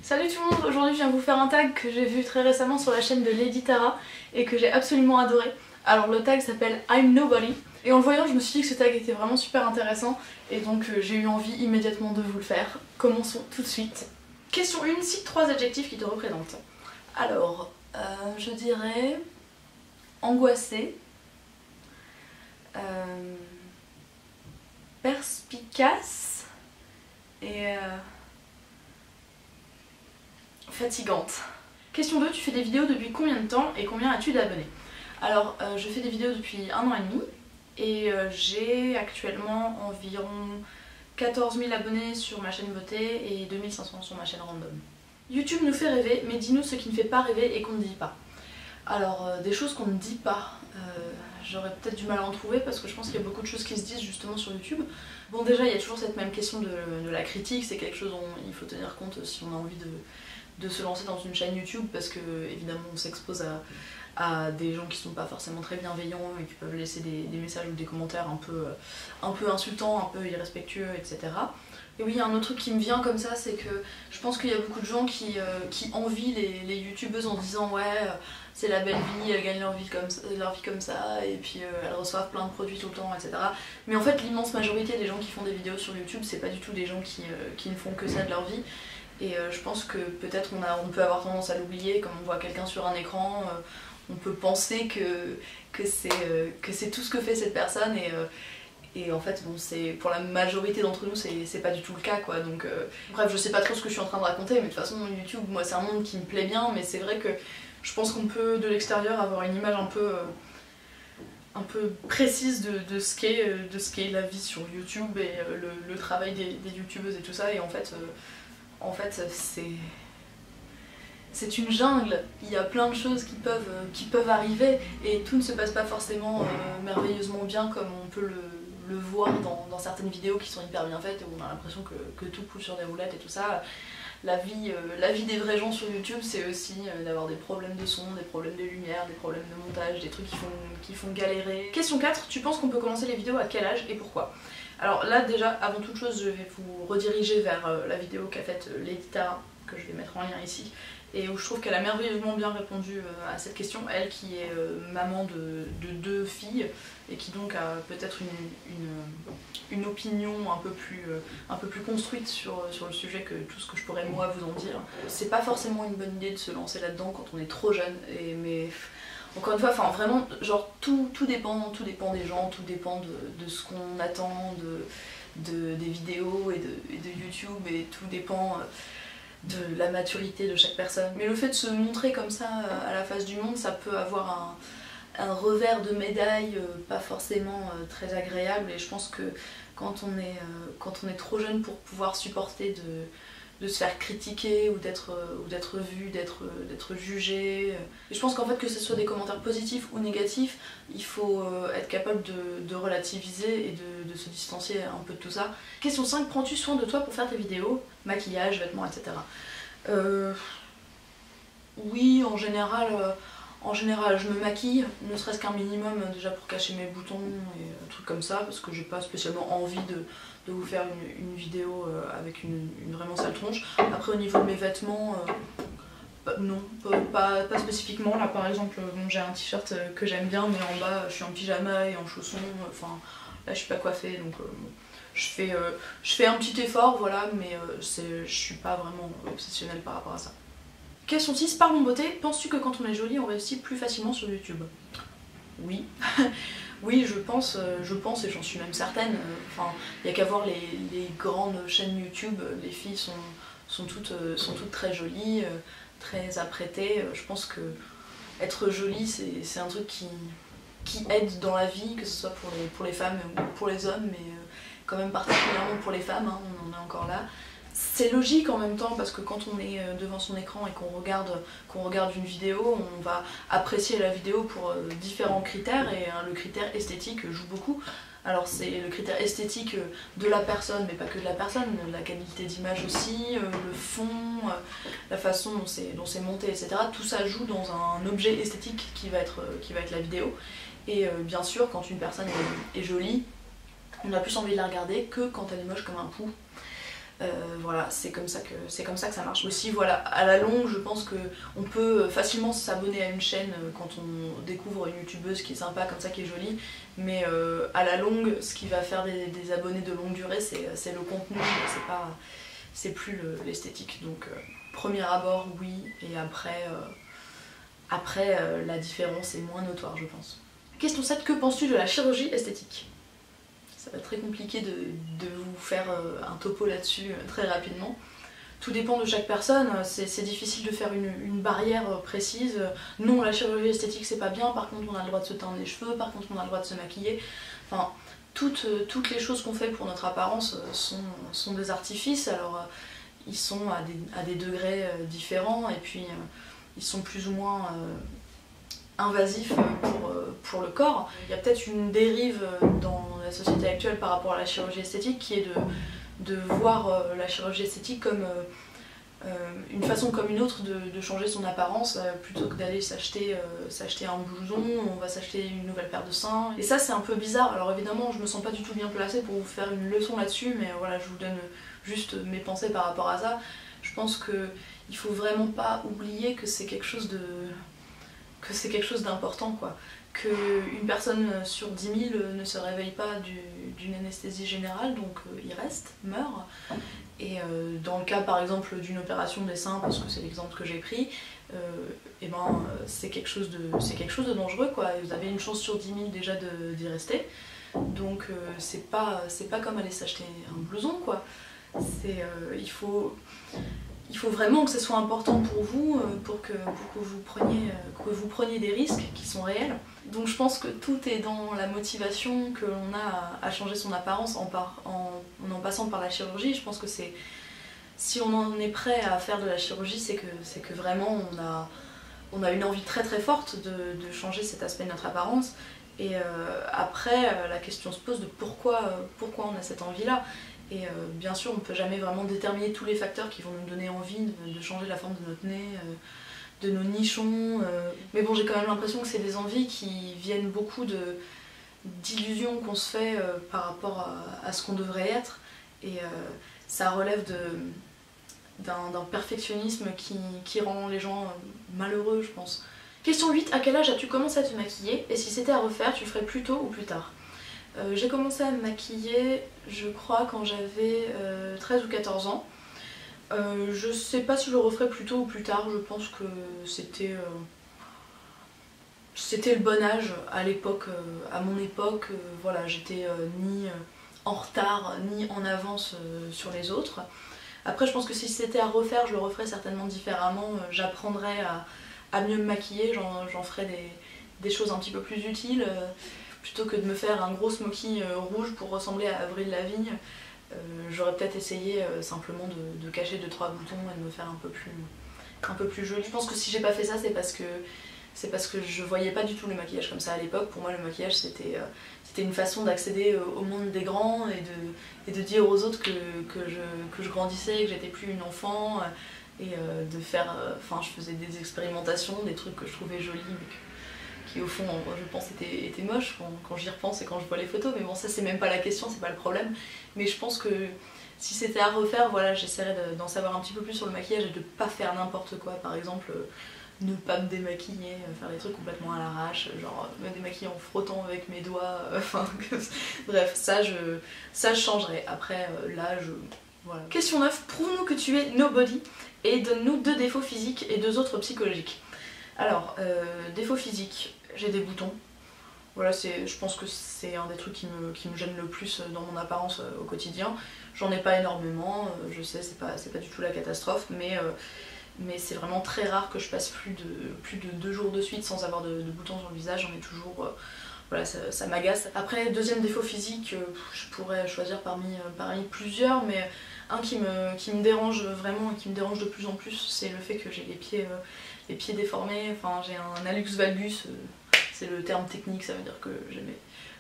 Salut tout le monde, aujourd'hui je viens vous faire un tag que j'ai vu très récemment sur la chaîne de Lady Tara et que j'ai absolument adoré. Alors le tag s'appelle I'm Nobody et en le voyant je me suis dit que ce tag était vraiment super intéressant et donc j'ai eu envie immédiatement de vous le faire. Commençons tout de suite. Question 1, cite 3 adjectifs qui te représentent. Alors, je dirais angoissé, perspicace et fatigante. Question 2, tu fais des vidéos depuis combien de temps et combien as-tu d'abonnés? Alors, je fais des vidéos depuis 1 an et demi et j'ai actuellement environ 14 000 abonnés sur ma chaîne beauté et 2500 sur ma chaîne random. YouTube nous fait rêver, mais dis-nous ce qui ne fait pas rêver et qu'on ne dit pas. Alors, des choses qu'on ne dit pas, j'aurais peut-être du mal à en trouver parce que je pense qu'il y a beaucoup de choses qui se disent justement sur YouTube. Bon, déjà, il y a toujours cette même question de la critique, c'est quelque chose dont il faut tenir compte si on a envie de se lancer dans une chaîne YouTube parce que, évidemment, on s'expose à des gens qui sont pas forcément très bienveillants et qui peuvent laisser des messages ou des commentaires un peu insultants, un peu irrespectueux, etc. Et oui, il y a un autre truc qui me vient comme ça, c'est que je pense qu'il y a beaucoup de gens qui envient les youtubeuses en disant ouais, c'est la belle vie, elles gagnent leur vie comme ça, et puis elles reçoivent plein de produits tout le temps, etc. Mais en fait, l'immense majorité des gens qui font des vidéos sur YouTube, c'est pas du tout des gens qui ne font que ça de leur vie. Et je pense que peut-être on peut avoir tendance à l'oublier, comme on voit quelqu'un sur un écran, on peut penser que c'est tout ce que fait cette personne et en fait, bon, pour la majorité d'entre nous, c'est pas du tout le cas, quoi. Donc, bref, je sais pas trop ce que je suis en train de raconter, mais de toute façon, YouTube, moi, c'est un monde qui me plaît bien, mais c'est vrai que je pense qu'on peut, de l'extérieur, avoir une image un peu précise de ce qu'est la vie sur YouTube et le travail des youtubeuses et tout ça, et en fait c'est une jungle, il y a plein de choses qui peuvent arriver et tout ne se passe pas forcément merveilleusement bien comme on peut le voir dans certaines vidéos qui sont hyper bien faites et où on a l'impression que tout coule sur des roulettes et tout ça. La vie des vrais gens sur YouTube, c'est aussi d'avoir des problèmes de son, des problèmes de lumière, des problèmes de montage, des trucs qui font galérer. Question 4, tu penses qu'on peut commencer les vidéos à quel âge et pourquoi? Alors là déjà, avant toute chose, je vais vous rediriger vers la vidéo qu'a faite Lady Tara, que je vais mettre en lien ici, et où je trouve qu'elle a merveilleusement bien répondu à cette question, elle qui est maman de 2 filles, et qui donc a peut-être une opinion un peu plus construite sur le sujet que tout ce que je pourrais moi vous en dire. C'est pas forcément une bonne idée de se lancer là-dedans quand on est trop jeune, mais encore une fois, enfin vraiment, genre tout dépend des gens, tout dépend de ce qu'on attend des vidéos et de YouTube, et tout dépend de la maturité de chaque personne. Mais le fait de se montrer comme ça à la face du monde, ça peut avoir un revers de médaille pas forcément très agréable, et je pense que quand on est trop jeune pour pouvoir supporter de se faire critiquer ou d'être vu, d'être jugé. Et je pense qu'en fait, que ce soit des commentaires positifs ou négatifs, il faut être capable de relativiser et de se distancier un peu de tout ça. Question 5, prends-tu soin de toi pour faire tes vidéos? Maquillage, vêtements, etc. Oui, en général, je me maquille, ne serait-ce qu'un minimum déjà pour cacher mes boutons et trucs comme ça, parce que j'ai pas spécialement envie de vous faire une vidéo avec une vraiment sale tronche. Après, au niveau de mes vêtements, non, pas spécifiquement. Là par exemple, bon, j'ai un t-shirt que j'aime bien, mais en bas je suis en pyjama et en chaussons, enfin là je suis pas coiffée, donc je fais un petit effort, voilà, mais je suis pas vraiment obsessionnelle par rapport à ça. Question 6, parlons beauté, penses-tu que quand on est jolie on réussit plus facilement sur YouTube? Oui. Oui, je pense et j'en suis même certaine. Enfin, il n'y a qu'à voir les grandes chaînes YouTube, les filles sont toutes très jolies, très apprêtées. Je pense que être jolie, c'est un truc qui aide dans la vie, que ce soit pour les femmes ou pour les hommes, mais quand même particulièrement pour les femmes, hein, on en est encore là. C'est logique en même temps parce que quand on est devant son écran et qu'on regarde une vidéo, on va apprécier la vidéo pour différents critères, et le critère esthétique joue beaucoup. Alors c'est le critère esthétique de la personne, mais pas que de la personne, la qualité d'image aussi, le fond, la façon dont c'est monté, etc. Tout ça joue dans un objet esthétique qui va être la vidéo. Et bien sûr, quand une personne est jolie, on a plus envie de la regarder que quand elle est moche comme un pou. Voilà, c'est comme ça que ça marche. Aussi, voilà, à la longue, je pense qu'on peut facilement s'abonner à une chaîne quand on découvre une youtubeuse qui est sympa, comme ça, qui est jolie, mais à la longue, ce qui va faire des abonnés de longue durée, c'est le contenu, c'est plus l'esthétique. Donc, premier abord, oui, et après, la différence est moins notoire, je pense. Question 7, que penses-tu de la chirurgie esthétique ? Ça va être très compliqué de vous faire un topo là-dessus très rapidement. Tout dépend de chaque personne, c'est difficile de faire une barrière précise. Non, la chirurgie esthétique c'est pas bien, par contre on a le droit de se teindre les cheveux, par contre on a le droit de se maquiller. Enfin, toutes les choses qu'on fait pour notre apparence sont des artifices, alors ils sont à des degrés différents, et puis ils sont plus ou moins invasif pour le corps. Il y a peut-être une dérive dans la société actuelle par rapport à la chirurgie esthétique qui est de voir la chirurgie esthétique comme une façon comme une autre de changer son apparence plutôt que d'aller s'acheter un blouson, on va s'acheter une nouvelle paire de seins. Et ça c'est un peu bizarre, alors évidemment je me sens pas du tout bien placée pour vous faire une leçon là-dessus, mais voilà, je vous donne juste mes pensées par rapport à ça. Je pense qu'il faut vraiment pas oublier que c'est quelque chose d'important, quoi. Qu'une personne sur 10 000 ne se réveille pas d'une anesthésie générale, donc il reste, meurt. Et dans le cas par exemple d'une opération des seins, parce que c'est l'exemple que j'ai pris, et ben, c'est quelque chose de dangereux, quoi. Et vous avez une chance sur 10 000 déjà d'y rester. Donc c'est pas comme aller s'acheter un blouson, quoi. Il faut vraiment que ce soit important pour vous, pour que vous preniez des risques qui sont réels. Donc je pense que tout est dans la motivation que l'on a à changer son apparence en passant par la chirurgie. Je pense que si on en est prêt à faire de la chirurgie, c'est que vraiment on a une envie très très forte de changer cet aspect de notre apparence. Et après, la question se pose de pourquoi on a cette envie-là. Et bien sûr, on ne peut jamais vraiment déterminer tous les facteurs qui vont nous donner envie de changer la forme de notre nez, de nos nichons. Mais bon, j'ai quand même l'impression que c'est des envies qui viennent beaucoup d'illusions qu'on se fait par rapport à ce qu'on devrait être. Et ça relève d'un perfectionnisme qui rend les gens malheureux, je pense. Question 8, à quel âge as-tu commencé à te maquiller? Et si c'était à refaire, tu le ferais plus tôt ou plus tard? J'ai commencé à me maquiller, je crois, quand j'avais 13 ou 14 ans. Je sais pas si je le referais plus tôt ou plus tard, je pense que c'était le bon âge à l'époque, à mon époque. Voilà, j'étais ni en retard ni en avance sur les autres. Après, je pense que si c'était à refaire, je le referais certainement différemment. J'apprendrais à mieux me maquiller, j'en ferais des choses un petit peu plus utiles. Plutôt que de me faire un gros smoky rouge pour ressembler à Avril Lavigne, j'aurais peut-être essayé simplement de cacher 2-3 boutons et de me faire un peu plus jolie. Je pense que si j'ai pas fait ça, c'est parce que je voyais pas du tout le maquillage comme ça à l'époque. Pour moi, le maquillage c'était une façon d'accéder au monde des grands et de dire aux autres que je grandissais, que j'étais plus une enfant, et de faire. Enfin, je faisais des expérimentations, des trucs que je trouvais jolis, mais qui au fond, je pense, étaient moches quand j'y repense et quand je vois les photos. Mais bon, ça c'est même pas la question, c'est pas le problème. Mais je pense que si c'était à refaire, voilà, j'essaierais d'en savoir un petit peu plus sur le maquillage et de pas faire n'importe quoi. Par exemple, ne pas me démaquiller, faire des trucs complètement à l'arrache, genre me démaquiller en frottant avec mes doigts, bref, ça je changerais. Après, l'âge, voilà. Question 9, prouve-nous que tu es nobody et donne-nous 2 défauts physiques et 2 autres psychologiques. Alors, défauts physiques, j'ai des boutons. Voilà, je pense que c'est un des trucs qui me gêne le plus dans mon apparence au quotidien. J'en ai pas énormément, je sais, c'est pas du tout la catastrophe, mais c'est vraiment très rare que je passe plus de 2 jours de suite sans avoir de boutons sur le visage. J'en ai toujours, voilà, ça m'agace. Après, deuxième défaut physique, je pourrais choisir parmi plusieurs, mais un qui me dérange vraiment et qui me dérange de plus en plus, c'est le fait que j'ai les pieds déformés. Enfin, j'ai un hallux valgus, c'est le terme technique, ça veut dire que j'ai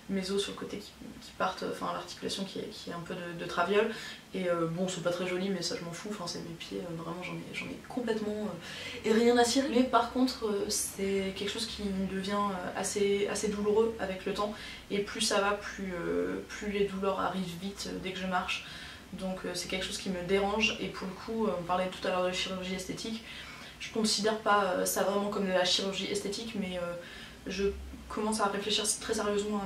mes os sur le côté qui partent, enfin l'articulation qui est un peu de traviole. Et bon, c'est pas très joli, mais ça je m'en fous, enfin, c'est mes pieds, vraiment j'en ai complètement et rien à cirer. Mais par contre, c'est quelque chose qui devient assez douloureux avec le temps, et plus ça va, plus les douleurs arrivent vite dès que je marche. Donc c'est quelque chose qui me dérange, et pour le coup, on parlait tout à l'heure de chirurgie esthétique, je considère pas ça vraiment comme de la chirurgie esthétique, mais je commence à réfléchir très sérieusement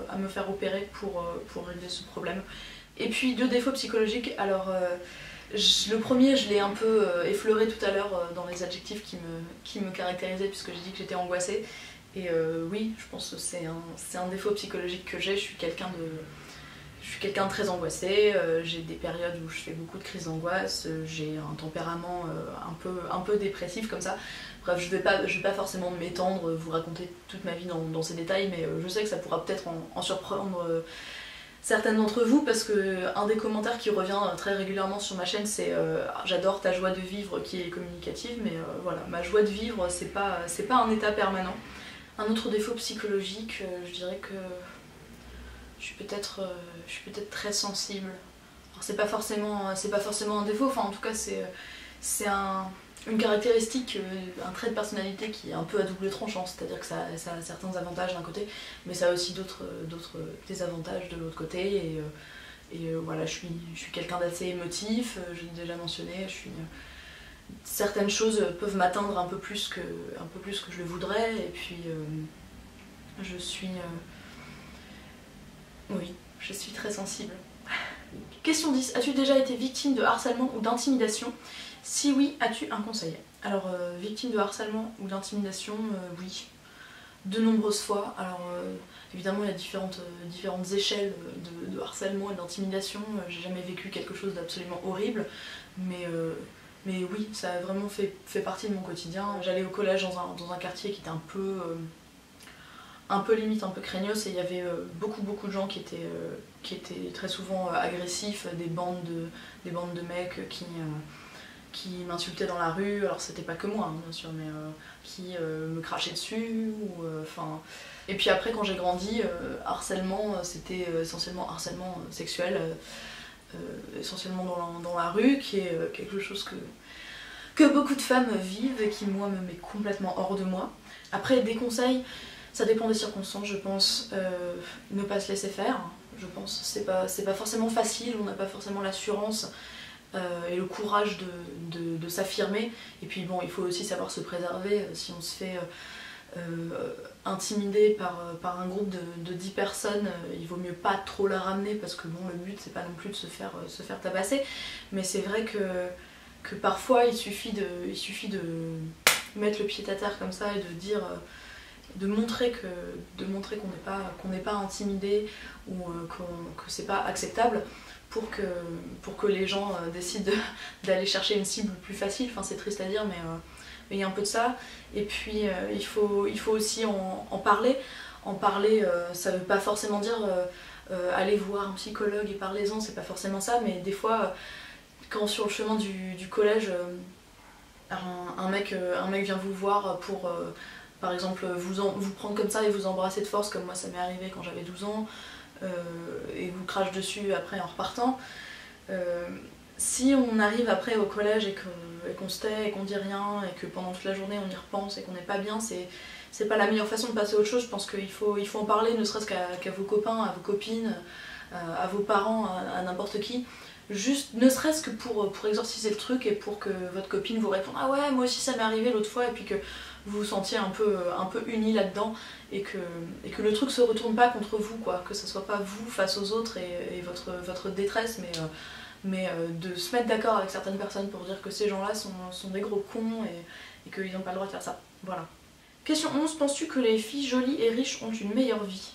à me faire opérer pour régler ce problème. Et puis 2 défauts psychologiques, alors le premier je l'ai un peu effleuré tout à l'heure dans les adjectifs qui me caractérisaient, puisque j'ai dit que j'étais angoissée. Et oui, je pense que c'est un défaut psychologique que j'ai, je suis quelqu'un de très angoissé, j'ai des périodes où je fais beaucoup de crises d'angoisse, j'ai un tempérament un peu dépressif comme ça. Bref, je vais pas forcément m'étendre, vous raconter toute ma vie dans ces détails, mais je sais que ça pourra peut-être en surprendre certaines d'entre vous, parce que un des commentaires qui revient très régulièrement sur ma chaîne, c'est j'adore ta joie de vivre qui est communicative, mais voilà, ma joie de vivre c'est pas un état permanent. Un autre défaut psychologique, je dirais que je suis peut-être très sensible. Alors c'est pas forcément un défaut, enfin en tout cas c'est une caractéristique, un trait de personnalité qui est un peu à double tranchant, c'est-à-dire que ça a certains avantages d'un côté, mais ça a aussi d'autres désavantages de l'autre côté, et voilà, je suis quelqu'un d'assez émotif, je l'ai déjà mentionné, certaines choses peuvent m'atteindre un peu plus que je le voudrais, et puis oui, je suis très sensible. Question 10. As-tu déjà été victime de harcèlement ou d'intimidation? Si oui, as-tu un conseil? Alors, victime de harcèlement ou d'intimidation, oui. De nombreuses fois. Alors, évidemment, il y a différentes échelles de harcèlement et d'intimidation. J'ai jamais vécu quelque chose d'absolument horrible, mais oui, ça a vraiment fait partie de mon quotidien. J'allais au collège dans un quartier qui était un peu limite, un peu craignos, et il y avait beaucoup de gens qui étaient très souvent agressifs, des bandes de mecs qui m'insultaient dans la rue. Alors c'était pas que moi, hein, bien sûr, mais qui me crachaient dessus, enfin. Et puis après, quand j'ai grandi, harcèlement, c'était essentiellement harcèlement sexuel, essentiellement dans la rue, qui est quelque chose que beaucoup de femmes vivent et qui moi me met complètement hors de moi. Après, des conseils, ça dépend des circonstances, je pense. Ne pas se laisser faire, je pense. C'est pas forcément facile, on n'a pas forcément l'assurance et le courage de s'affirmer. Et puis bon, il faut aussi savoir se préserver. Si on se fait intimider par un groupe de 10 personnes, il vaut mieux pas trop la ramener, parce que bon, le but c'est pas non plus de se faire tabasser. Mais c'est vrai que parfois il suffit de mettre le pied à terre comme ça et de dire... de montrer qu'on n'est pas intimidé, ou que c'est pas acceptable, pour que les gens décident d'aller chercher une cible plus facile. Enfin, c'est triste à dire, mais il y a un peu de ça. Et puis il faut aussi en parler. En parler, ça veut pas forcément dire aller voir un psychologue et parlez-en, c'est pas forcément ça, mais des fois, quand sur le chemin du collège, un mec vient vous voir pour... par exemple, vous prendre comme ça et vous embrasser de force, comme moi ça m'est arrivé quand j'avais 12 ans, et vous crache dessus après en repartant. Si on arrive après au collège et qu'on se tait et qu'on dit rien, et que pendant toute la journée on y repense et qu'on n'est pas bien, c'est pas la meilleure façon de passer à autre chose. Je pense qu'il faut en parler, ne serait-ce qu'à vos copains, à vos copines, à vos parents, à n'importe qui. Juste, ne serait-ce que pour exorciser le truc, et pour que votre copine vous réponde « Ah ouais, moi aussi ça m'est arrivé l'autre fois », et puis que vous vous sentiez un peu unis là-dedans, et que le truc se retourne pas contre vous, quoi, que ce soit pas vous face aux autres et votre détresse, mais de se mettre d'accord avec certaines personnes pour dire que ces gens-là sont des gros cons et qu'ils n'ont pas le droit de faire ça. Voilà. Question 11. Penses-tu que les filles jolies et riches ont une meilleure vie?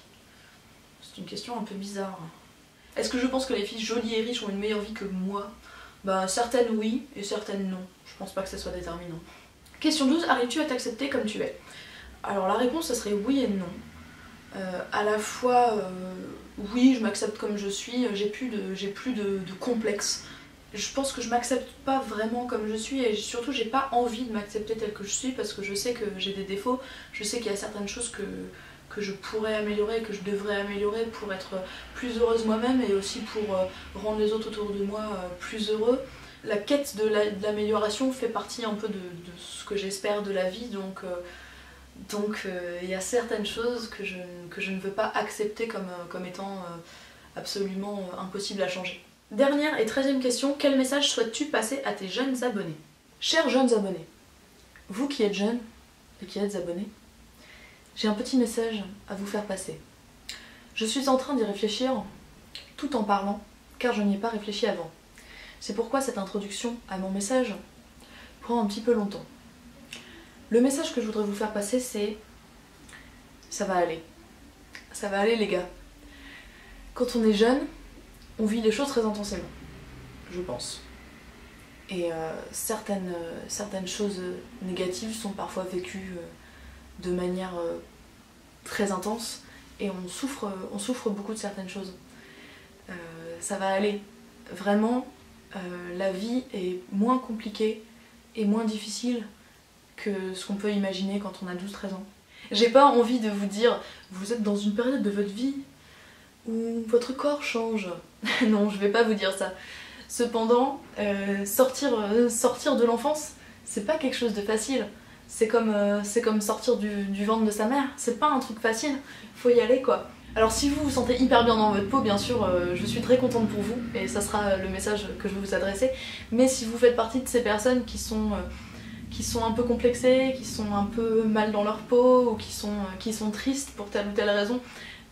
C'est une question un peu bizarre. Est-ce que je pense que les filles jolies et riches ont une meilleure vie que moi? Bah certaines oui et certaines non. Je pense pas que ça soit déterminant. Question 12. Arrives-tu à t'accepter comme tu es? Alors la réponse, ça serait oui et non. À la fois, oui, je m'accepte comme je suis, j'ai plus de complexe. Je pense que je m'accepte pas vraiment comme je suis, et surtout j'ai pas envie de m'accepter telle que je suis, parce que je sais que j'ai des défauts, je sais qu'il y a certaines choses que je pourrais améliorer, que je devrais améliorer pour être plus heureuse moi-même, et aussi pour rendre les autres autour de moi plus heureux. La quête de l'amélioration fait partie un peu de ce que j'espère de la vie, donc il y a certaines choses que je ne veux pas accepter comme étant absolument impossible à changer. Dernière et 13e question, quel message souhaites-tu passer à tes jeunes abonnés? Chers jeunes abonnés, vous qui êtes jeunes et qui êtes abonnés, j'ai un petit message à vous faire passer. Je suis en train d'y réfléchir tout en parlant, car je n'y ai pas réfléchi avant. C'est pourquoi cette introduction à mon message prend un petit peu longtemps. Le message que je voudrais vous faire passer, c'est ça va aller. Ça va aller les gars. Quand on est jeune, on vit les choses très intensément, je pense. Et certaines choses négatives sont parfois vécues de manière très intense et on souffre beaucoup de certaines choses. Ça va aller. Vraiment, la vie est moins compliquée et moins difficile que ce qu'on peut imaginer quand on a 12-13 ans. J'ai pas envie de vous dire, vous êtes dans une période de votre vie où votre corps change. Non, je vais pas vous dire ça. Cependant, sortir de l'enfance, c'est pas quelque chose de facile. C'est comme sortir du ventre de sa mère. C'est pas un truc facile, faut y aller quoi. Alors si vous vous sentez hyper bien dans votre peau, bien sûr, je suis très contente pour vous, et ça sera le message que je vais vous adresser. Mais si vous faites partie de ces personnes qui sont un peu complexées, qui sont un peu mal dans leur peau, ou qui sont tristes pour telle ou telle raison,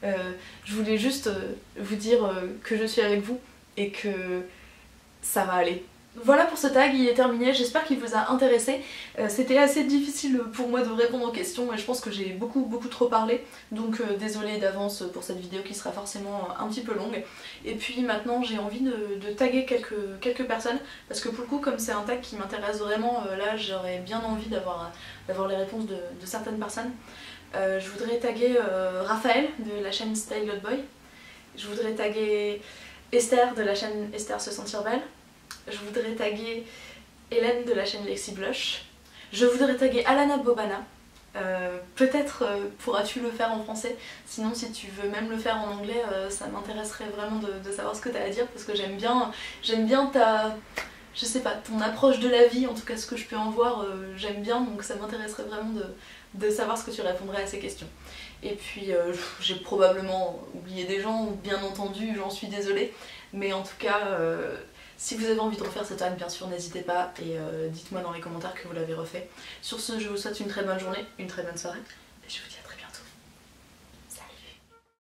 je voulais juste vous dire que je suis avec vous et que ça va aller. Voilà pour ce tag, il est terminé, j'espère qu'il vous a intéressé. C'était assez difficile pour moi de répondre aux questions et je pense que j'ai beaucoup trop parlé, donc désolée d'avance pour cette vidéo qui sera forcément un petit peu longue. Et puis maintenant j'ai envie de taguer quelques personnes, parce que pour le coup comme c'est un tag qui m'intéresse vraiment, là j'aurais bien envie d'avoir les réponses de certaines personnes. Je voudrais taguer Raphaël de la chaîne Style God Boy. Je voudrais taguer Esther de la chaîne Esther se sentir belle. Je voudrais taguer Hélène de la chaîne Lexi Blush. Je voudrais taguer Alana Bobana. Peut-être pourras-tu le faire en français, sinon si tu veux même le faire en anglais, ça m'intéresserait vraiment de savoir ce que tu as à dire, parce que j'aime bien ta... je sais pas, ton approche de la vie, en tout cas ce que je peux en voir, j'aime bien, donc ça m'intéresserait vraiment de savoir ce que tu répondrais à ces questions. Et puis j'ai probablement oublié des gens, bien entendu, j'en suis désolée, mais en tout cas, si vous avez envie de refaire ce tag, bien sûr, n'hésitez pas, et dites-moi dans les commentaires que vous l'avez refait. Sur ce, je vous souhaite une très bonne journée, une très bonne soirée, et je vous dis à